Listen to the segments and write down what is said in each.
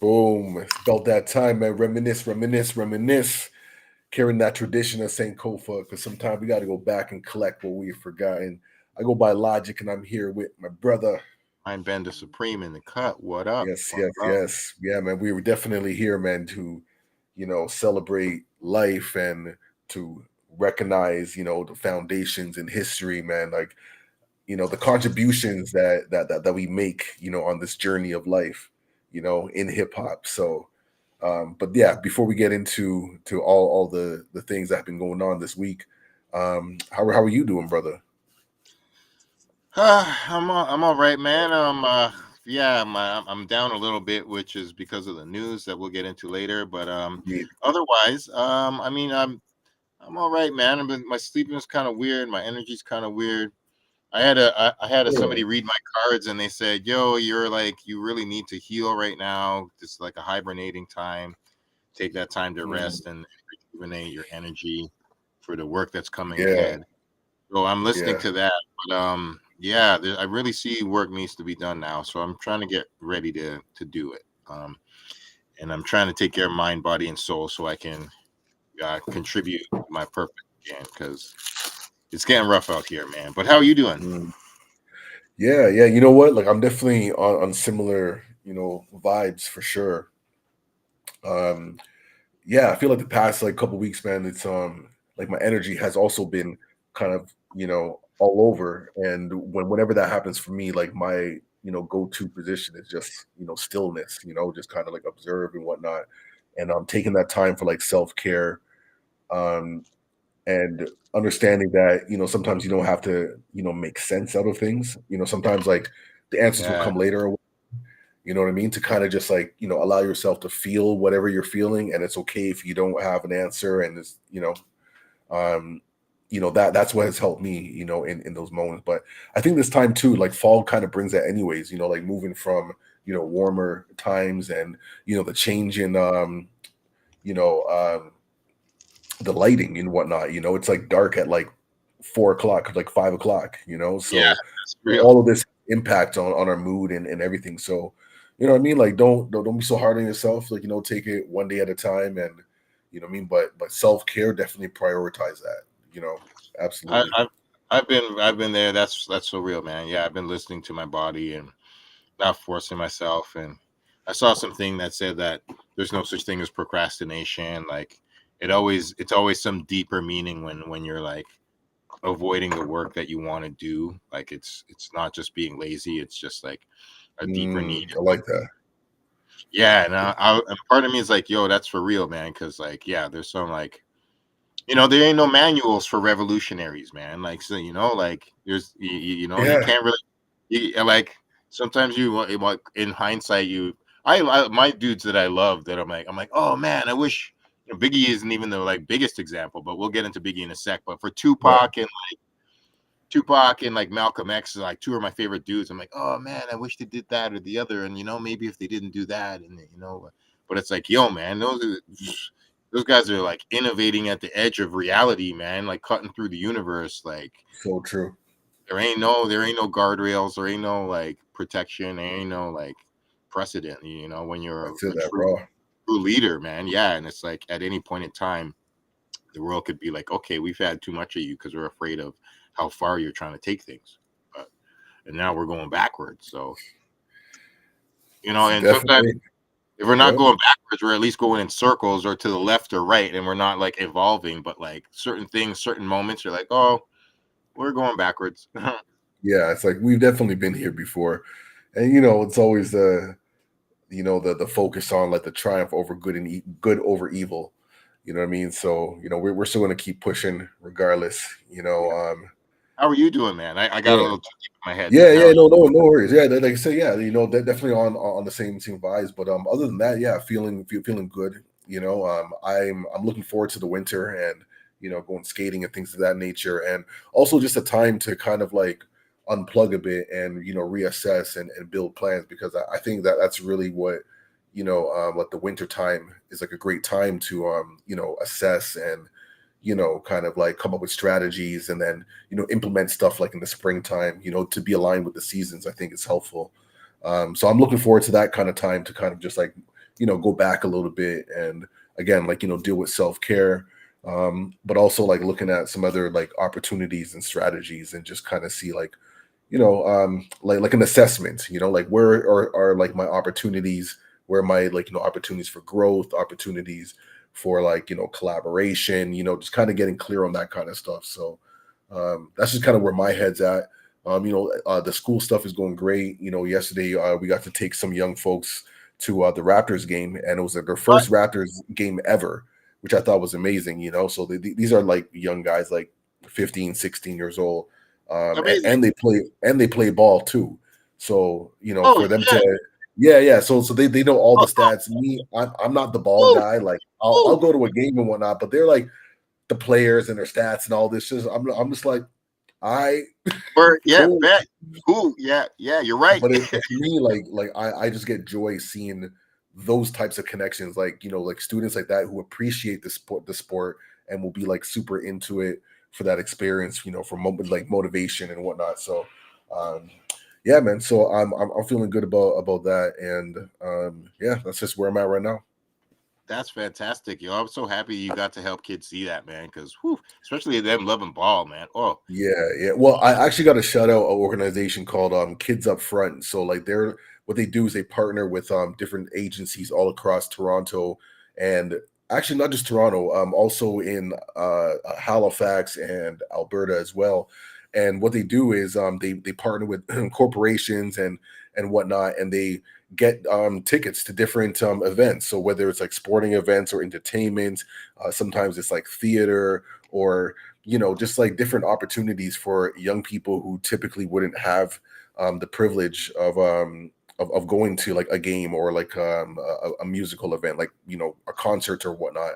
Boom. It's about that time, man. Reminisce, reminisce, reminisce. Carrying that tradition of St. Kofa, because sometimes we got to go back and collect what we've forgotten. I go by Logic, and I'm here with my brother. Mindbender Supreme in the cut. What up? Yes, What's yes, up? yes. Yeah, man. We were definitely here, man, to, celebrate life and to recognize, the foundations in history, man. Like, the contributions that we make, on this journey of life, in hip hop. So, but yeah, before we get into all the things that have been going on this week, how are you doing, brother? I'm all right, man. Yeah, I'm down a little bit, which is because of the news that we'll get into later. But Yeah, otherwise, I mean, I'm all right, man. My sleeping is kind of weird. My energy's kind of weird. I had yeah. somebody read my cards and they said, "Yo, you're like you really need to heal right now. It's like a hibernating time. Take that time to Mm, rest and rejuvenate your energy for the work that's coming yeah, ahead." So I'm listening yeah. to that, but yeah, I really see work needs to be done now. So I'm trying to get ready to do it. And I'm trying to take care of mind, body, and soul so I can contribute my purpose again because it's getting rough out here, man. But how are you doing? Mm. Yeah, yeah. You know what? Like I'm definitely on similar, vibes for sure. Um, yeah, I feel like the past like couple weeks, man, it's like my energy has also been kind of, all over. And whenever that happens for me, like my, go-to position is just, stillness, just kind of like observe and whatnot. And taking that time for like self-care, um, and understanding that, sometimes you don't have to, make sense out of things. Sometimes like the answers will Yeah, come later, you know what I mean? To kind of just like, allow yourself to feel whatever you're feeling. And it's okay if you don't have an answer. And it's, um, that's what has helped me, in those moments. But I think this time too, like fall kind of brings that anyways, like moving from, warmer times and, the change in, you know, the lighting and whatnot, it's like dark at like 4 o'clock, like 5 o'clock, yeah, so that's real. all of this impact on our mood and everything. So, you know what I mean? Like don't be so hard on yourself. Like, take it one day at a time and you know what I mean? But self-care definitely prioritize that, you know. I, Absolutely. I've I've been there. That's so real, man. Yeah, I've been listening to my body and not forcing myself. And I saw something that said that there's no such thing as procrastination. Like it's always some deeper meaning when you're like avoiding the work that you want to do. Like it's not just being lazy. It's just like a deeper need. I like that. Yeah, and and part of me is like, yo, that's for real, man. Because like, yeah, there's some like there ain't no manuals for revolutionaries, man. Like, so like you Yeah. can't really like sometimes like in hindsight I my dudes that I love that I'm like, oh man, I wish Biggie isn't even the like biggest example, but we'll get into Biggie in a sec. But for Right. Tupac and like Malcolm X are like two of my favorite dudes. I'm like, oh man, I wish they did that or the other, and maybe if they didn't do that, and but it's like, yo, man, those guys are like innovating at the edge of reality, man, like cutting through the universe. Like So true. there ain't no guardrails, there ain't no like protection, there ain't no like precedent. When I you're feel a that true raw. leader, man, yeah, and it's like at any point in time the world could be like, okay, we've had too much of you because we're afraid of how far you're trying to take things. But, and now we're going backwards. So, and sometimes Definitely. if we're not Yeah. going backwards, we're at least going in circles or to the left or right, and we're not like evolving. But like certain things, certain moments, you're like, oh, we're going backwards. Yeah, it's like we've definitely been here before. And it's always the focus on like the triumph over good and good over evil. You know what I mean? So we're still going to keep pushing regardless. Yeah. How are you doing, man? I got a Yeah, little too deep in my head, yeah, man. How yeah. are you? No worries. Yeah, like I say, yeah, definitely on the same vibes. But other than that, yeah, feeling good. I'm looking forward to the winter and going skating and things of that nature, and also just a time to kind of like unplug a bit and reassess and build plans because I think that that's really what like the winter time is like a great time to assess and kind of like come up with strategies and then implement stuff like in the springtime to be aligned with the seasons. I think is helpful. So I'm looking forward to that kind of time to kind of just like go back a little bit and again, like, deal with self-care. But also like looking at some other like opportunities and strategies and just kind of see like, like an assessment, like where are like my opportunities, where are my like, opportunities for growth, opportunities for like, collaboration, just kind of getting clear on that kind of stuff. So that's just kind of where my head's at. The school stuff is going great. Yesterday we got to take some young folks to the Raptors game, and it was like their What? first Raptors game ever, which I thought was amazing. So these are like young guys, like 15, 16 years old, Amazing. and they play ball too. So Oh for them yeah. to, yeah, yeah. So they know all the Oh, stats. Me, I'm not the ball oh, guy. Like I'll oh. go to a game and whatnot, but they're like the players and their stats and all this. I'm just like, I Or yeah, cool. bet. Cool. Yeah, yeah. You're right. But for me, like I just get joy seeing those types of connections, like like students like that who appreciate the sport and will be like super into it for that experience, for like motivation and whatnot. So, um, yeah, man. So I'm feeling good about that, and yeah, that's just where I'm at right now. That's fantastic, yo. I'm so happy you got to help kids see that, man. Because, especially them loving ball, man. Oh, Yeah, yeah. Well, I actually got to shout out an organization called Kids Up Front. So like they're what they do is they partner with different agencies all across Toronto, and actually not just Toronto, also in Halifax and Alberta as well. And what they do is they partner with corporations and whatnot, and they get tickets to different events. So whether it's like sporting events or entertainment, sometimes it's like theater or just like different opportunities for young people who typically wouldn't have the privilege of going to like a game or like a musical event, like a concert or whatnot.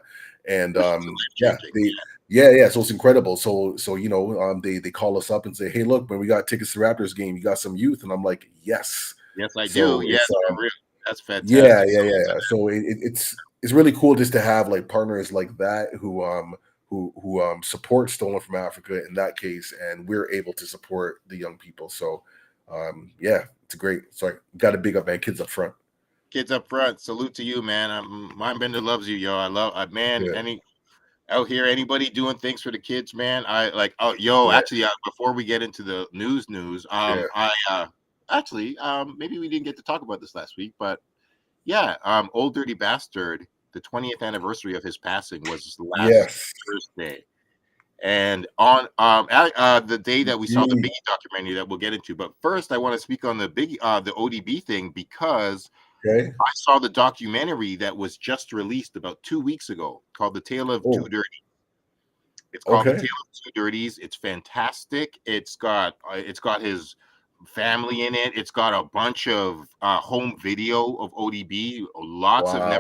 And which is life yeah, changing. yeah, so it's incredible. So they call us up and say, hey, look, when we got tickets to Raptors game, you got some youth, and I'm like, yes. Yes, I do. So Yes, it's for real. That's yeah, fantastic. yeah, yeah, yeah. So it's really cool just to have like partners like that who support Stolen from Africa in that case, and we're able to support the young people. So yeah, it's a great. So I got to big up man, kids up front. Kids up front, salute to you, man. Mindbender loves you, yo. I love, man. Yeah, Any out here, anybody doing things for the kids, man. I like. Oh, yo, yeah, actually, before we get into the news, yeah, I actually, maybe we didn't get to talk about this last week, but yeah, Old Dirty Bastard. The 20th anniversary of his passing was last yes. Thursday. And on the day that we saw the Gee, Biggie documentary that we'll get into. But first, I want to speak on the Biggie, the ODB thing, because okay. I saw the documentary that was just released about 2 weeks ago called "The Tale of Two Oh, Dirty." It's called "The okay. Tale of Two Dirties." It's fantastic. It's got his family in it. It's got a bunch of home video of ODB. Wow.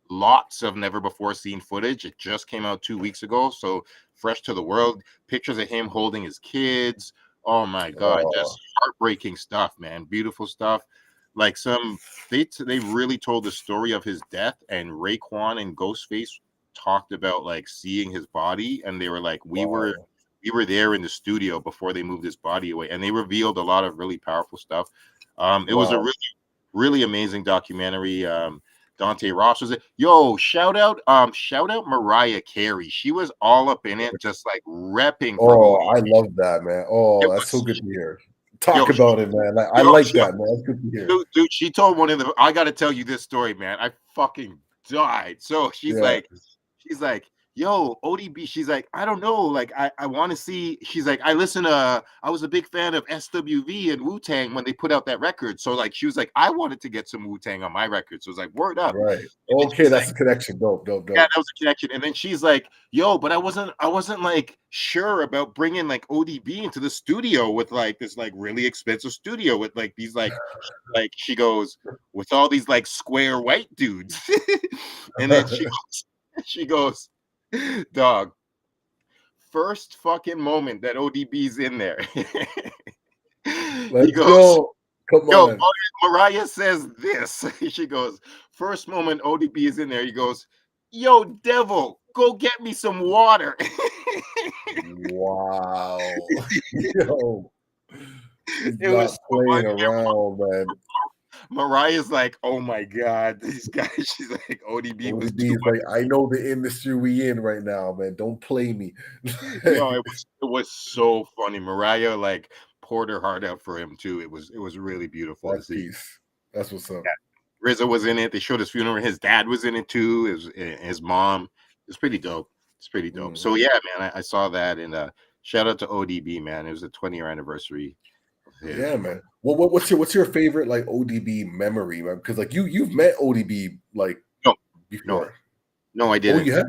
Lots of never before seen footage. It just came out 2 weeks ago, so fresh to the world. Pictures of him holding his kids. Oh my god, Oh, just heartbreaking stuff, man. Beautiful stuff. Like they really told the story of his death, and Raekwon and Ghostface talked about like seeing his body, and they were like, wow. we were there in the studio before they moved his body away, and they revealed a lot of really powerful stuff. It was a Wow. really amazing documentary. Dante Ross was it. Yo, shout out Mariah Carey. She was all up in it, just like repping for Oh, I ODB. love that, man. It Oh, that's so was good to hear. Talk yo, about it, man. I yo, like yo, that, man. That's good to hear. dude. She told one of the. I got to tell you this story, man. I fucking died. So Yeah. she's like, yo, ODB. She's like, I don't know. Like, I want to see. She's like, I was a big fan of SWV and Wu Tang when they put out that record. So like, she was like, I wanted to get some Wu Tang on my record. So it was like, word up. Right. And then Okay, she's that's like, a connection. Dope, dope, yeah, dope. that was a connection. And then she's like, yo, but I wasn't like sure about bringing like ODB into the studio with like this like really expensive studio with like these like she goes with all these like square white dudes. And then she goes, dog, first fucking moment that ODB's in there. He Let's goes, go. Come yo, on. Mariah says this. She goes, first moment ODB is in there. He goes, yo, devil, go get me some water. Wow. Yo, he's It was not so playing funny. around, man. Mariah's like, oh my god, these guys. She's like, ODB was ODB too is like, I know the industry we in right now, man. Don't play me. Yo, it was so funny. Mariah like poured her heart out for him too. It was really beautiful to That's see. peace. That's what's up. Yeah. Rizzo was in it. They showed his funeral. His dad was in it too. His mom. It's pretty dope. It's pretty dope. So Mhm. yeah, man, I saw that, and shout out to ODB, man. It was the 20-year anniversary of his. Yeah, man. What's your favorite like ODB memory, man? Because like you've met ODB like No, no, before. no, I Oh, didn't. you have?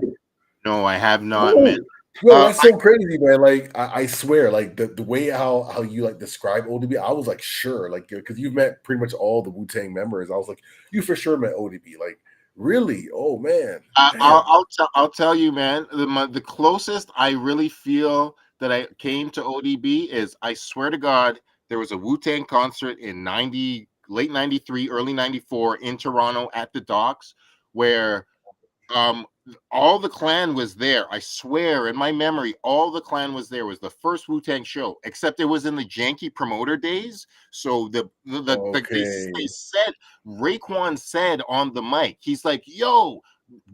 No, I have not met. Oh, yo, that's I so crazy, man. Like I swear, like the way how you like describe ODB, I was like sure, like because you've met pretty much all the Wu-Tang members. I was like, you for sure met ODB. Like, really? Oh man, I, I'll damn. I'll tell you, man. The closest I really feel that I came to ODB is, I swear to God, there was a Wu Tang concert in late '93, early '94 in Toronto at the Docks, where um all the clan was there. I swear, in my memory, all the clan was there. It was the first Wu-Tang show, except it was in the janky promoter days. So they Okay. said, Raekwon said on the mic, he's like, yo,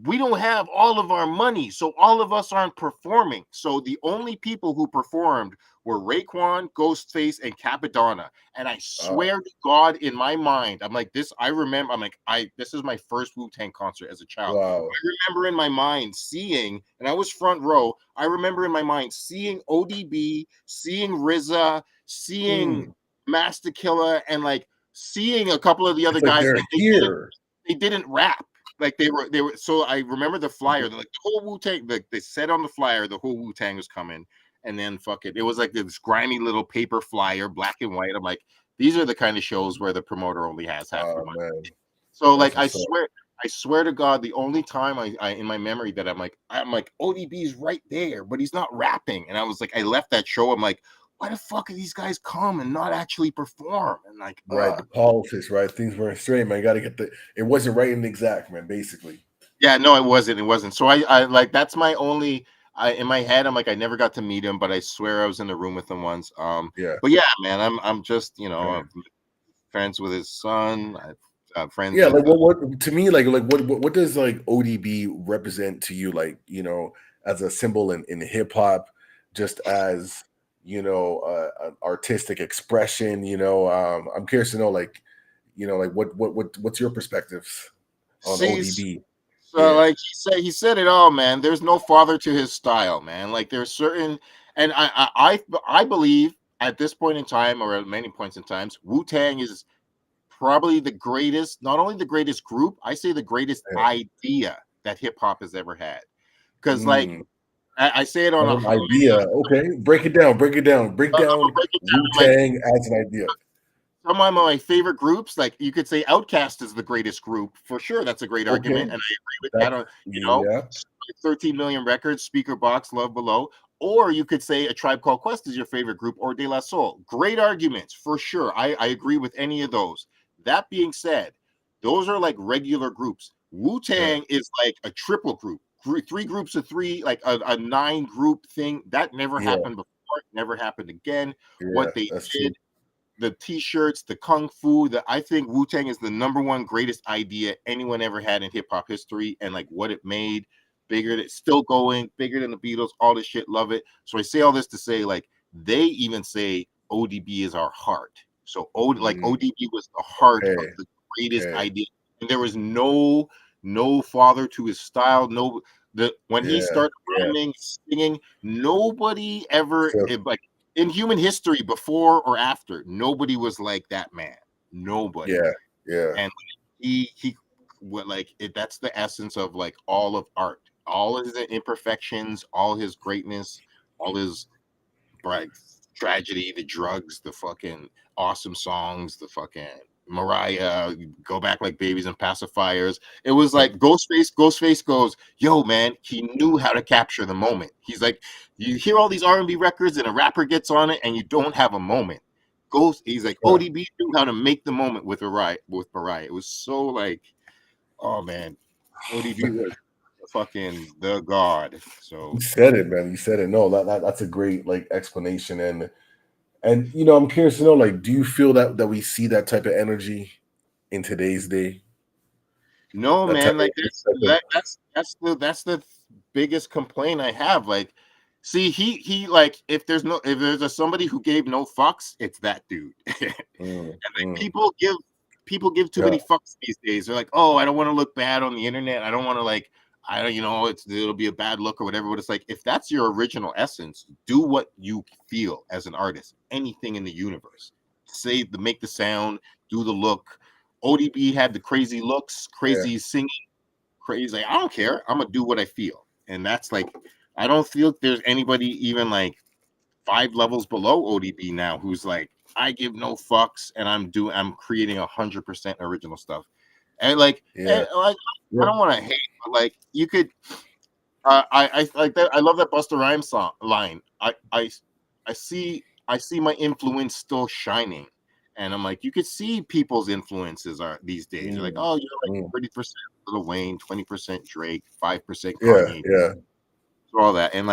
we don't have all of our money, so all of us aren't performing. So the only people who performed were Raekwon, Ghostface, and Capadonna. And I Uh, swear to God, in my mind, I'm like, this, I remember, I'm like, this is my first Wu-Tang concert as a child. wow. I remember in my mind seeing, and I was front row, I remember in my mind seeing ODB, seeing RZA, seeing Mm. Master Killer, and like seeing a couple of the other It's like guys, they're and here. they didn't rap. Like they were. So I remember the flyer. They're like, the whole Wu Tang. Like they said on the flyer, the whole Wu Tang was coming. And then fuck it, it was like this grimy little paper flyer, black and white. I'm like, these are the kind of shows where the promoter only has half the Oh money. man, So like that's what's up. I swear to God, the only time I in my memory that I'm like ODB's right there, but he's not rapping. And I was like, I left that show. I'm like, why the fuck are these guys come and not actually perform? And like, Right, the politics, right? Things weren't straight, man. Got to get the. It wasn't right and exact, man. Basically, yeah, no, it wasn't. It wasn't. So I like, that's my only. In my head, I'm like, I never got to meet him, but I swear I was in the room with him once. yeah. But yeah, man, I'm just Okay. friends with his son. Friends Yeah, with like what to me like what does like ODB represent to you, like, as a symbol in hip hop, just as, an artistic expression, I'm curious to know, like, like what's your perspectives on see. ODB? So Yeah. like he said it all, man. There's no father to his style, man. Like there's certain, and I believe at this point in time, or at many points in times, Wu Tang is probably the greatest, not only the greatest group, I say the greatest Yeah. idea that hip hop has ever had. Because like Mm. I say it on a, An idea. Okay. Break it down. Break it down. Break I'm gonna down break it down. Like Wu-Tang as an idea. some of my favorite groups, like you could say Outkast is the greatest group for sure. That's a great argument, Okay. and I agree with that. That's You know, yeah. 13 million records, Speaker Box, Love Below. Or you could say A Tribe Called Quest is your favorite group, or De La Soul. Great arguments for sure. I agree with any of those. That being said, those are like regular groups. Wu Yeah. Tang is like a triple group, three groups of three, like a nine group thing. That never Yeah. happened before, never happened again. Yeah. What they That's true. did, the t-shirts, the kung fu, that I think Wu-Tang is the number one greatest idea anyone ever had in hip hop history, and like what it made, bigger, it's still going, bigger than the Beatles, all this shit, love it. So I say all this to say, like, they even say ODB is our heart. So like Mm, ODB was the heart of okay. the greatest Okay. idea. And there was no father to his style. No, when he Yeah. started Yeah. rhyming, singing, nobody ever, So like, in human history, before or after, nobody was like that man. Nobody. yeah. Yeah. And he what, like it, that's the essence of like all of art, all of his imperfections, all his greatness, all his like tragedy, the drugs, the fucking awesome songs, the fucking Mariah, go back like babies and pacifiers. It was Uh, like Ghostface goes, yo, man, he knew how to capture the moment. He's like, you hear all these R&B records and a rapper gets on it and you don't have a moment. He's like, uh, ODB knew how to make the moment with Mariah. It was so like, oh man, ODB was fucking the god. you So said it, man. You said it. No, that's a great like explanation, and I'm curious to know, like, do you feel that we see that type of energy in today's day? No, That type man, like of, type of that's the biggest complaint I have. Like, see, he like if there's a somebody who gave no fucks, it's that dude. mm, People give too yeah, many fucks these days. They're like, oh, I don't want to look bad on the internet. I don't want to like, I don't, it'll be a bad look or whatever. But it's like, if that's your original essence, do what you feel as an artist. Anything in the universe, make the sound, do the look. ODB had the crazy looks, yeah, crazy singing, crazy. Like, I don't care. I'm gonna do what I feel, and that's like, I don't feel there's anybody even like 5 levels below ODB now who's like, I give no fucks and I'm creating 100% original stuff. yeah, Like I yeah. don't want to hate, but like you could I like that. I love that Busta Rhymes song line. I see my influence still shining. And I'm like, you could see people's influences are these days. You're like, Mm, oh, you're like mm. 30% Lil Wayne, 20% Drake, 5% Yeah, Kanye, yeah. all that. And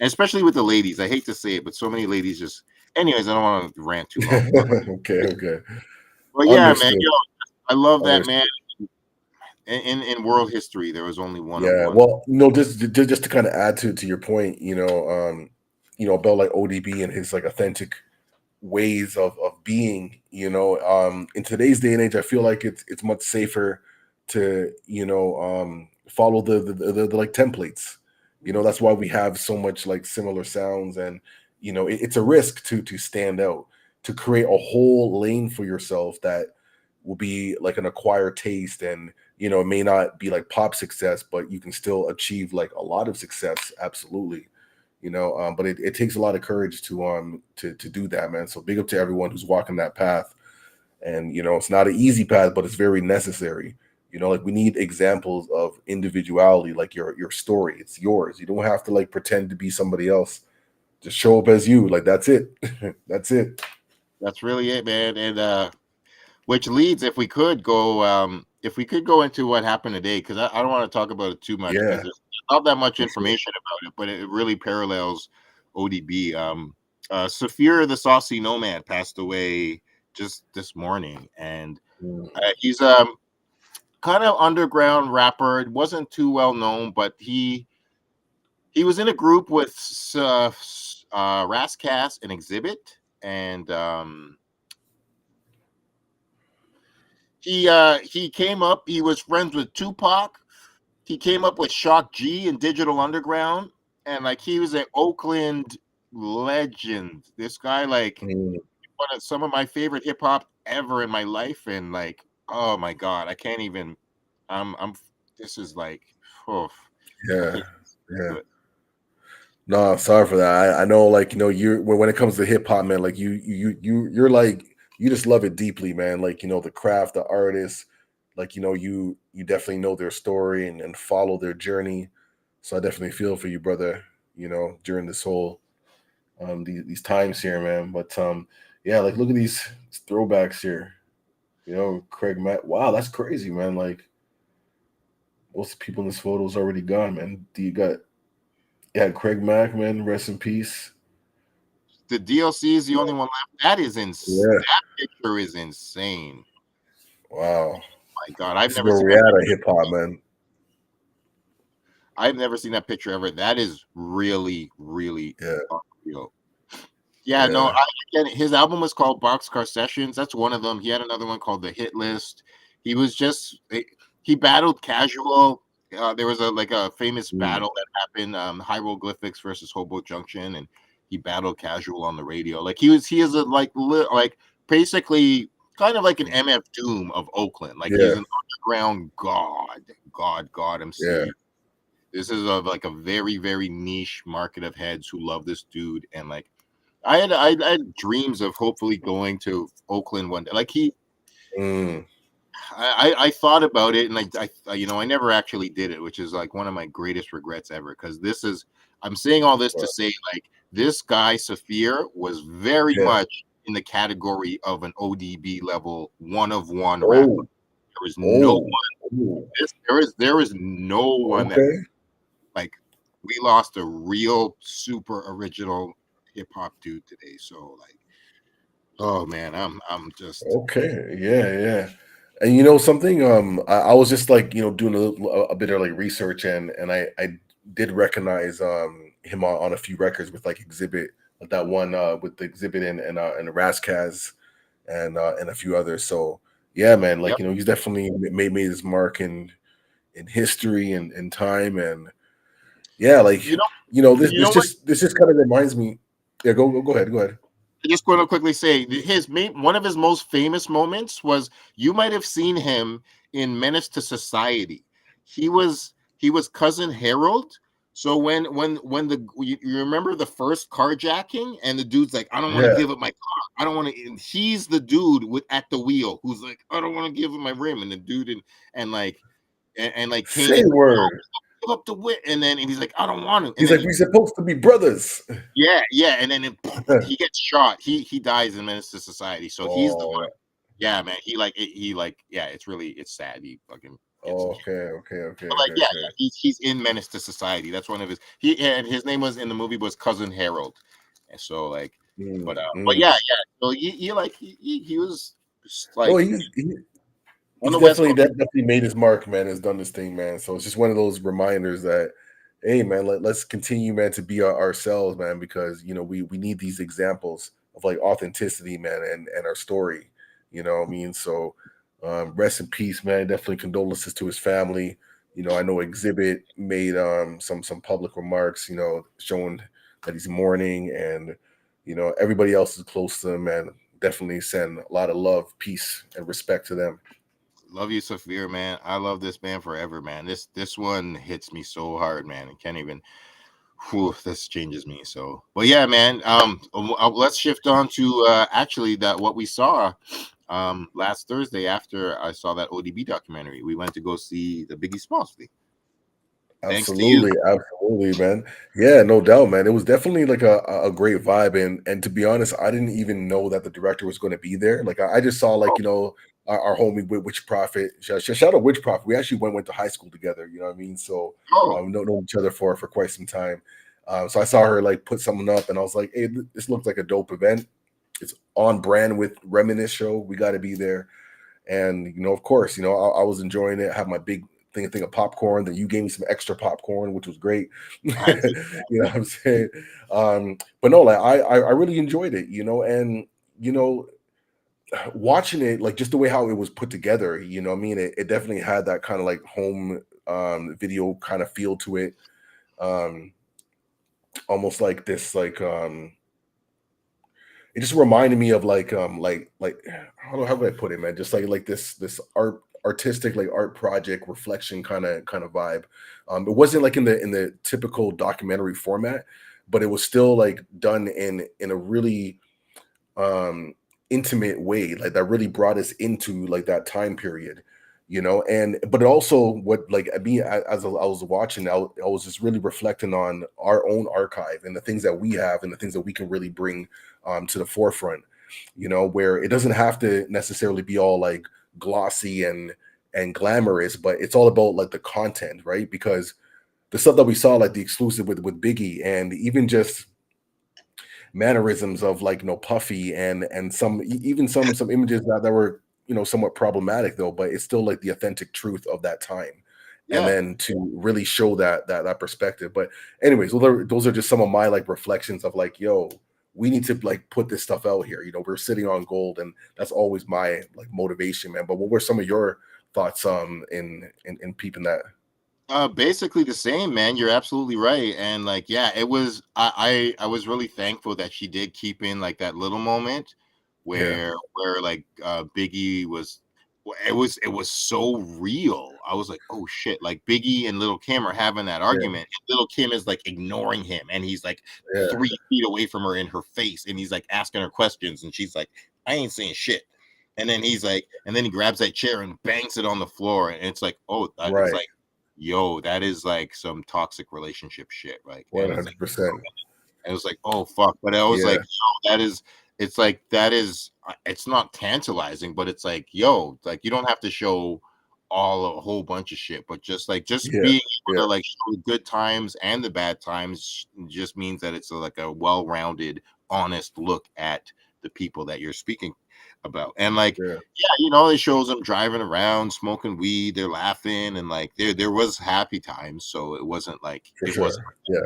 especially with the ladies, I hate to say it, but so many ladies just. Anyways, I don't want to rant too long, Okay, okay. but yeah, man, Understood. I love that, man. Understood. In world history, there was only one of Yeah. one. Well, no, just to kind of add to your point, about like ODB and his like authentic ways of being, in today's day and age, I feel like it's much safer to, follow the like templates. That's why we have so much like similar sounds, and it's a risk to stand out, to create a whole lane for yourself that will be like an acquired taste, and it may not be like pop success, but you can still achieve like a lot of success, absolutely. But it takes a lot of courage to do that, man. So big up to everyone who's walking that path. And it's not an easy path, but it's very necessary. Like, we need examples of individuality, like your story. It's yours. You don't have to like pretend to be somebody else. Just show up as you. Like, that's it. That's it. That's really it, man. And which leads, if we could go into what happened today, because I don't want to talk about it too much because Yeah, there's not that much for sure. information about it, but it really parallels ODB. Saphir the Saucy Nomad passed away just this morning, and Mm, he's kind of underground rapper. It wasn't too well known, but he was in a group with Rascas and Exhibit, and he came up. He was friends with Tupac. He came up with Shock G and Digital Underground, and like he was an Oakland legend. This guy, like, mm, one of some of my favorite hip hop ever in my life, and like, oh my god, I can't even. I'm. This is like, oh, I yeah, can't yeah. do it. No, sorry for that. I know, like, you when it comes to hip hop, man, like you're like, you just love it deeply, man. Like, the craft, the artist, like, you definitely know their story, and follow their journey. So I definitely feel for you, brother. During this whole these times here, man. But yeah, like, look at these throwbacks here. Craig Matt. Wow, that's crazy, man. Like, most people in this photo is already gone, man. Do you got Yeah, Craig Mack, man, rest in peace. The DLC is the only one left. That is Yeah. that picture is insane. Wow. My God, I've This is never where seen we that at picture. hip hop, man. I've never seen that picture ever. That is really, really Yeah, unreal. Yeah, no, yeah. I get it. His album was called Boxcar Sessions. That's one of them. He had another one called The Hit List. He was just he battled Casual. There was a famous Mm, battle that happened, Hieroglyphics versus Hobo Junction, and he battled Casual on the radio. Like he is a like basically kind of like an MF Doom of Oakland. Like he's yeah, an underground god yeah. MC. This is like a very, very niche market of heads who love this dude, and like I had dreams of hopefully going to Oakland one day. Like Mm, I thought about it, and I never actually did it, which is like one of my greatest regrets ever. Because I'm saying all this to wow. say, like, this guy Saphir was very Yeah. much in the category of an ODB level one of one rapper. Oh, There was no oh, one. oh. There is no one that, Okay. like, we lost a real super original hip hop dude today. So like, oh man, I'm just Okay. Yeah, yeah. And you know something, I was just like doing a bit of like research, and I did recognize him on a few records with like Exhibit, like that one with the Exhibit and the Razzcazz and a few others. So yeah, man, like Yep. he's definitely made his mark in history and time, and yeah, like You know, this you know what? this just kind of reminds me. Yeah, go ahead, go ahead. I just want to quickly say one of his most famous moments was, you might have seen him in Menace to Society. He was cousin Harold. So when you remember the first carjacking, and the dude's like, I don't want to Yeah, give up my car. I don't want to. And he's the dude with at the wheel who's like, I don't want to give up my rim. And the dude and like and like Kane say is like, word. give up the wit. And he's like, I don't want to. And He's then like, we supposed to be brothers. yeah, and then he gets shot. He dies in Menace to Society. So he's the Oh, one. Yeah, man. He yeah. It's sad. He fucking gets in. okay, okay, okay, But like, okay, yeah, okay. he's in Menace to Society. That's one of his. And his name was in the movie was Cousin Harold. And so like, Mm, but yeah, mm. yeah. So he was No, like on he's the West definitely Coast. definitely made his mark, man. Has done this thing, man. So it's just one of those reminders that, hey, man, let's continue, man, to be ourselves, man, because we need these examples of like authenticity, man, and our story. You know what I mean? So, rest in peace, man. Definitely condolences to his family. I know Exhibit made some public remarks, showing that he's mourning, and everybody else is close to him, man. Definitely send a lot of love, peace, and respect to them. Love you, Saphir, man. I love this band forever, man. This one hits me so hard, man. I can't even. Whew, this changes me. So, but yeah, man. Let's shift on to actually that what we saw last Thursday after I saw that ODB documentary. We went to go see the Biggie Smalls thing. Thanks to you. Absolutely, absolutely, man. Yeah, no doubt, man. It was definitely like a great vibe, and to be honest, I didn't even know that the director was going to be there. Like I just saw like Oh, our homie Witch Prophet. Shout out Witch Prophet. We actually went to high school together. You know what I mean? So oh, we know each other for quite some time. So I saw her like put something up, and I was like, hey, this looks like a dope event. It's on brand with Reminisce show. We got to be there. And of course, I was enjoying it. I had my big thing of popcorn. Then you gave me some extra popcorn, which was great. you I did. know what I'm saying? But no, like I really enjoyed it. And you know, watching it, like just the way how it was put together. I mean, it definitely had that kind of like home video kind of feel to it. Um, almost like this, like it just reminded me of like how would I put it, man? Just like this artistic like art project reflection kind of vibe. It wasn't like in the typical documentary format, but it was still like done in a really um intimate way, like that really brought us into like that time period. And but it also what like I mean as I was watching, I was just really reflecting on our own archive and the things that we have and the things that we can really bring to the forefront, where it doesn't have to necessarily be all like glossy and glamorous, but it's all about like the content, right? Because the stuff that we saw, like the exclusive with Biggie, and even just mannerisms of like Puffy and even some images that were somewhat problematic though, but it's still like the authentic truth of that time. And Yeah. then to really show that perspective. But anyways, those are just some of my like reflections of like, yo, we need to like put this stuff out here. We're sitting on gold, and that's always my like motivation, man. But what were some of your thoughts in peeping that? Basically the same, man. You're absolutely right. And like, yeah, it was I was really thankful that she did keep in like that little moment Yeah, where like Biggie was, it was so real. I was like, oh shit, like Biggie and Little Kim are having that yeah, argument. And Little Kim is like ignoring him, and he's like yeah, 3 feet away from her in her face, and he's like asking her questions, and she's like, I ain't saying shit. And then he's like, and then he grabs that chair and bangs it on the floor, and it's like, oh, it's right, like, yo, that is like some toxic relationship shit, like, one hundred percent. it was like, oh fuck, but I was like, Yeah, yo, that is, it's like that is, it's not tantalizing, but it's like, yo, like you don't have to show a whole bunch of shit, but just yeah, being yeah, able to like show the good times and the bad times just means that it's like a well-rounded, honest look at the people that you're speaking. about. And like, Yeah, yeah, it shows them driving around, smoking weed, they're laughing, and like there was happy times. So it wasn't like for sure. Yeah,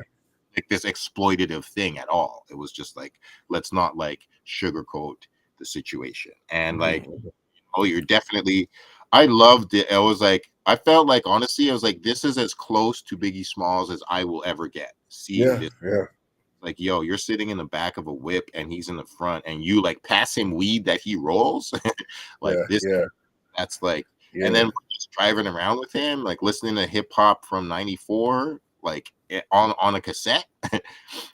like this exploitative thing at all. It was just like, let's not like sugarcoat the situation. And like, mhm. oh, you're definitely, I loved it. I was like, I felt like, honestly, I was like, this is as close to Biggie Smalls as I will ever get. Seeing Yeah, this, yeah, like, yo, you're sitting in the back of a whip and he's in the front, and you like pass him weed that he rolls. Like yeah, this, yeah, that's like, and then yeah, just driving around with him, like listening to hip hop from '94, like on a cassette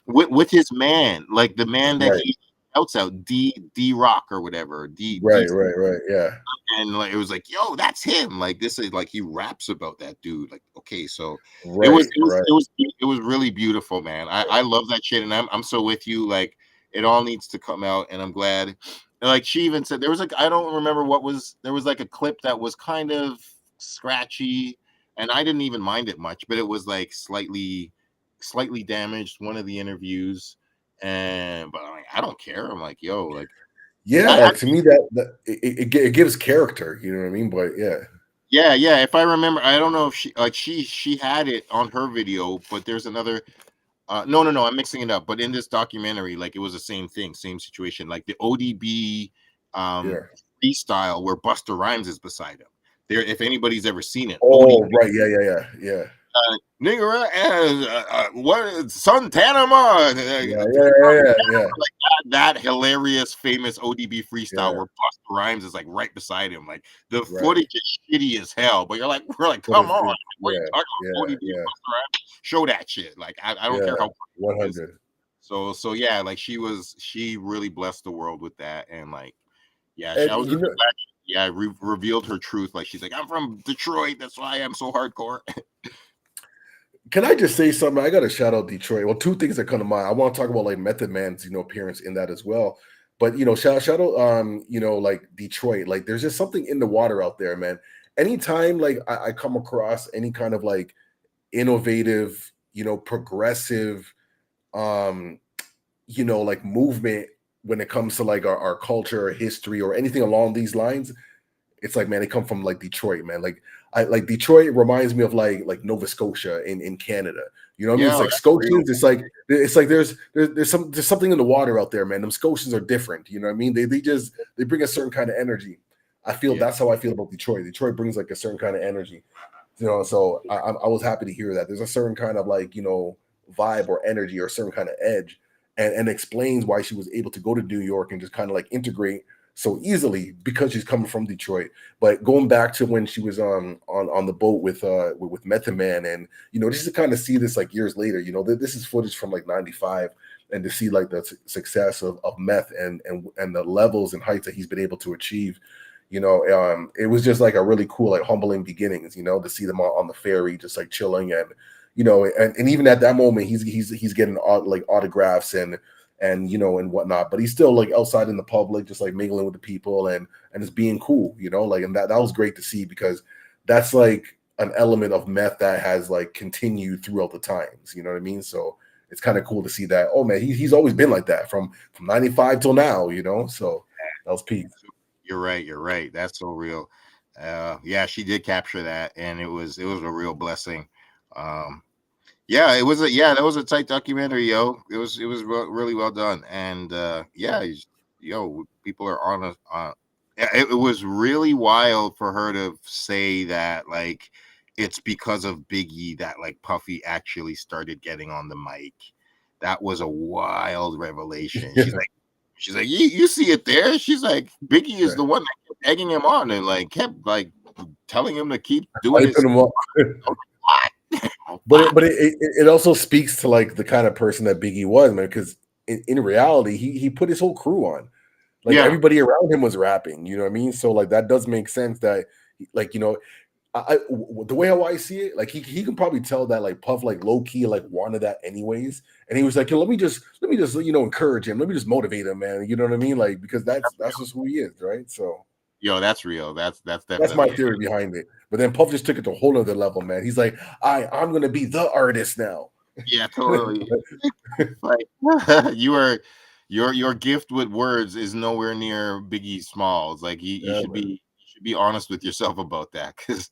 with his man, like the man that right, he shouts out, D Rock or whatever, D, right, right, right. Yeah, and like it was like, yo, that's him. Like this is like he raps about that dude. Like, okay, so it was right, it was right. it was it was really beautiful, man. I love that shit, and I'm so with you. Like it all needs to come out, and I'm glad. And like she even said there was like, I don't remember what was, there was like a clip that was kind of scratchy, and I didn't even mind it much, but it was like slightly damaged, one of the interviews. And but I'm like, I don't care. I'm like, yo, like Yeah, I like to me that it gives character. You know what I mean? But yeah, yeah, yeah. If I remember, I don't know if she had it on her video, but there's another. No, no, no. I'm mixing it up. But in this documentary, like it was the same thing, same situation. Like the ODB yeah. freestyle where Buster Rhymes is beside him. There, if anybody's ever seen it, Oh, ODB right. Yeah, yeah, yeah, yeah, nigga, what Santana, yeah, yeah, yeah, yeah, that hilarious, famous ODB freestyle yeah. where Busta Rhymes is like right beside him. Like the Right. footage is shitty as hell, but we're like, But come on, what are you yeah, talking about? yeah, ODB yeah, Busta Rhymes, show that shit. Like I don't yeah. care how it is. 100. So yeah, like she really blessed the world with that, and like yeah, And I was you really know, glad. Yeah, revealed her truth. Like she's like, I'm from Detroit, that's why I'm so hardcore. can I just say something? I got to shout out Detroit. Well, two things that come to mind. I want to talk about like Method Man's, appearance in that as well. But shout out, like Detroit. Like, there's just something in the water out there, man. Anytime like I come across any kind of like innovative, progressive, um, like movement when it comes to like our culture or history or anything along these lines, it's like, man, they come from like Detroit, man. Like I like Detroit reminds me of like Nova Scotia in Canada. You know what I mean? It's Yeah, like that's real. Scotians. It's like there's something in the water out there, man. Them Scotians are different. You know what I mean? They bring a certain kind of energy. I feel Yeah, that's how I feel about Detroit. Detroit brings like a certain kind of energy. So I was happy to hear that. There's a certain kind of like vibe or energy or a certain kind of edge, and explains why she was able to go to New York and just kind of like integrate so easily because she's coming from Detroit. But going back to when she was on the boat with Method Man, and just to kind of see this like years later, this is footage from like '95, and to see like the success of Meth and the levels and heights that he's been able to achieve. It was just like a really cool, like humbling beginnings, to see them on the ferry, just like chilling, and and even at that moment, he's getting like autographs and whatnot, but he's still like outside in the public, just like mingling with the people and just being cool, like, and that was great to see because that's like an element of Meth that has like continued throughout the times, you know what I mean? So it's kind of cool to see that. Oh man, he's always been like that from '95 till now, so that was peak. you're right. You're right. That's so real. Yeah, she did capture that, and it was a real blessing. Um, yeah, that was a tight documentary, yo. It was really well done, and yeah, yo, people are on a. Yeah, it was really wild for her to say that, like, it's because of Biggie that like Puffy actually started getting on the mic. That was a wild revelation. Yeah, She's like, you see it there. She's like, Biggie is right. the one that kept egging him on and like kept like telling him to keep doing Hyping his. him up. But What? it also speaks to like the kind of person that Biggie was, man. Because in reality, he put his whole crew on. Like Yeah, everybody around him was rapping. You know what I mean? So like that does make sense. That like the way how I see it, like he can probably tell that like Puff like low key like wanted that anyways, and he was like, yo, let me just encourage him. Let me just motivate him, man. You know what I mean? Like because that's just who he is, right? So. yo, that's real. That's That's my definitely it. theory behind it. But then Puff just took it to a whole other level, man. He's like, I'm gonna be the artist now. Yeah, totally. Like you were your gift with words is nowhere near Biggie Smalls. Like you Yeah, should man. be honest with yourself about that, because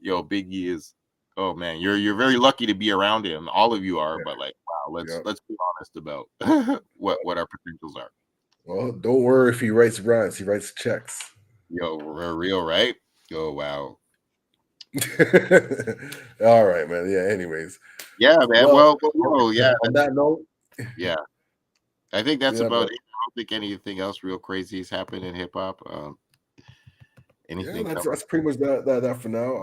yo, Biggie is, oh man, you're very lucky to be around him. All of you are, but like wow, Yeah. let's be honest about what our potentials are. Well, don't worry if he writes rhymes. He writes checks. Yo, we're real, right? Oh wow. All right, man. Yeah. Anyways, Yeah, man. well, Well, yo, yeah, on that note, yeah. I think that's yeah, about man. it. I don't think anything else real crazy has happened in hip hop. Yeah, Anything that's coming? that's pretty much that for now.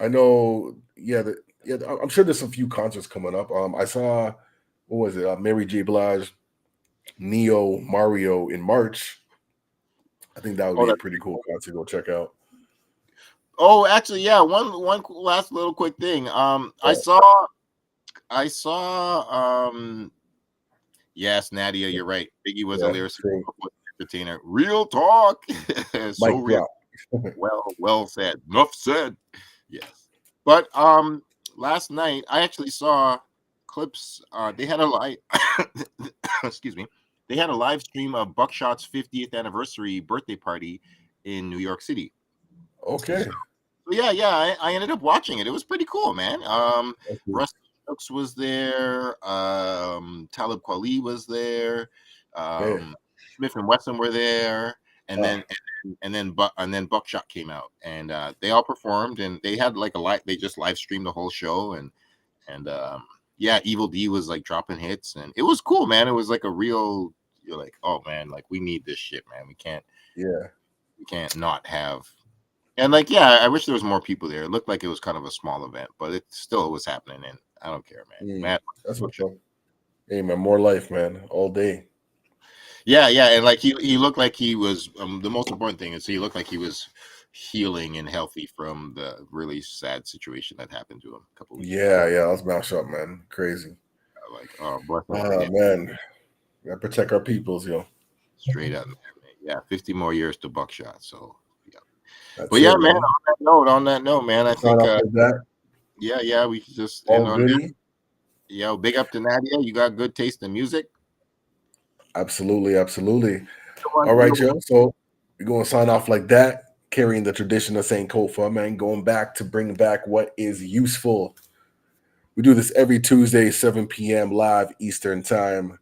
I know. Yeah, yeah. I'm sure there's a few concerts coming up. I saw what was it? Mary J. Blige, Neo, Mario in March. I think that would Oh, be a that, pretty cool concert to go check out. oh, actually, yeah. Last little quick thing. Yeah, I saw. Yes, Nadia, you're right. Biggie was a yeah, lyricist, true. entertainer. Real talk, so Mic real. drop. Well said. Enough said. Yes. But last night I actually saw clips. They had a live excuse me. They had a live stream of Buckshot's 50th anniversary birthday party in New York City. So, Okay. yeah, I ended up watching it. It was pretty cool, man. That's good. Rusty Brooks was there. Talib Kweli was there. Yeah. Smith and Wesson were there, and Ah, then Buckshot came out, and they all performed, and they had like a live. They just live streamed the whole show, and yeah, Evil D was like dropping hits, and it was cool, man. It was like a real. You're like, oh man, like we need this shit, man. yeah. We can't not have. And like, yeah, I wish there was more people there. It looked like it was kind of a small event, but it still was happening, and I don't care, man. Mm, Matt, that's what's up. Hey, man, more life, man, all day. yeah, and like he looked like he was. The most important thing is he looked like he was healing and healthy from the really sad situation that happened to him a couple weeks back. Yeah, yeah. Let's mash up, man. Crazy. Like, oh, blessings to Ah, him, man. Gotta protect our peoples, yo. straight up, man. Yeah, 50 more years to Buckshot. So, yeah. But That's yeah, it, man. man. On that note, man, I Sign think, off with that. yeah, we could just end All on there. goody. Yo, big up to Nadia. You got good taste in music. Absolutely, absolutely. Come on, All right, yo. yo. So we're gonna sign off like that, carrying the tradition of Saint Kofa, man. Going back to bring back what is useful. We do this every Tuesday, 7 p.m. live Eastern time.